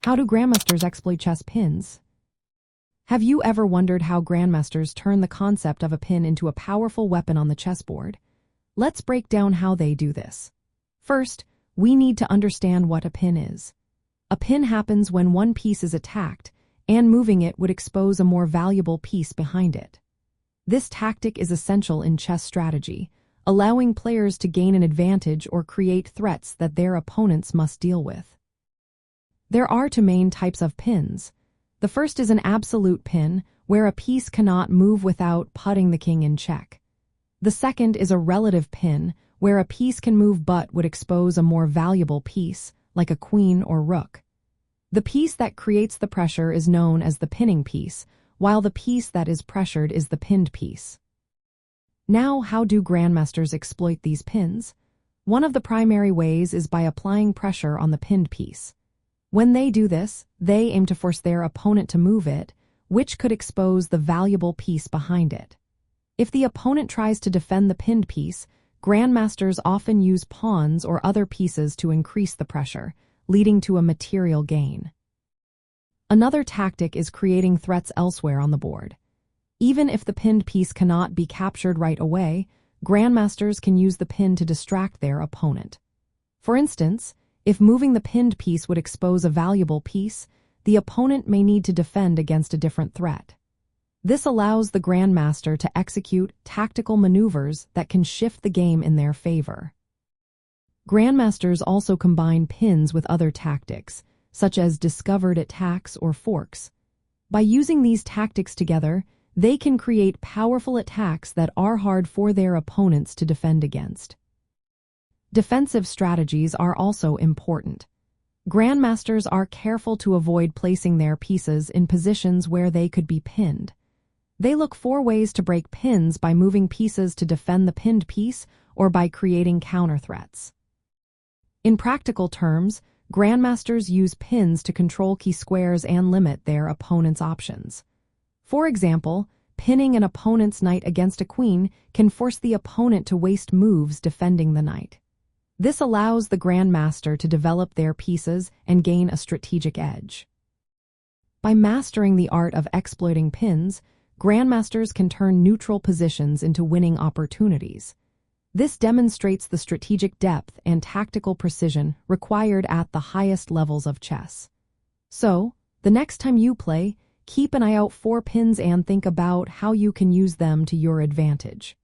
How do Grandmasters exploit chess pins? Have you ever wondered how Grandmasters turn the concept of a pin into a powerful weapon on the chessboard? Let's break down how they do this. First, we need to understand what a pin is. A pin happens when one piece is attacked, and moving it would expose a more valuable piece behind it. This tactic is essential in chess strategy, allowing players to gain an advantage or create threats that their opponents must deal with. There are two main types of pins. The first is an absolute pin, where a piece cannot move without putting the king in check. The second is a relative pin, where a piece can move but would expose a more valuable piece, like a queen or rook. The piece that creates the pressure is known as the pinning piece, while the piece that is pressured is the pinned piece. Now, how do Grandmasters exploit these pins? One of the primary ways is by applying pressure on the pinned piece. When they do this, they aim to force their opponent to move it, which could expose the valuable piece behind it. If the opponent tries to defend the pinned piece, Grandmasters often use pawns or other pieces to increase the pressure, leading to a material gain. Another tactic is creating threats elsewhere on the board. Even if the pinned piece cannot be captured right away, Grandmasters can use the pin to distract their opponent. For instance, if moving the pinned piece would expose a valuable piece, the opponent may need to defend against a different threat. This allows the Grandmaster to execute tactical maneuvers that can shift the game in their favor. Grandmasters also combine pins with other tactics, such as discovered attacks or forks. By using these tactics together, they can create powerful attacks that are hard for their opponents to defend against. Defensive strategies are also important. Grandmasters are careful to avoid placing their pieces in positions where they could be pinned. They look for ways to break pins by moving pieces to defend the pinned piece or by creating counter threats. In practical terms, Grandmasters use pins to control key squares and limit their opponent's options. For example, pinning an opponent's knight against a queen can force the opponent to waste moves defending the knight. This allows the Grandmaster to develop their pieces and gain a strategic edge. By mastering the art of exploiting pins, Grandmasters can turn neutral positions into winning opportunities. This demonstrates the strategic depth and tactical precision required at the highest levels of chess. So, the next time you play, keep an eye out for pins and think about how you can use them to your advantage.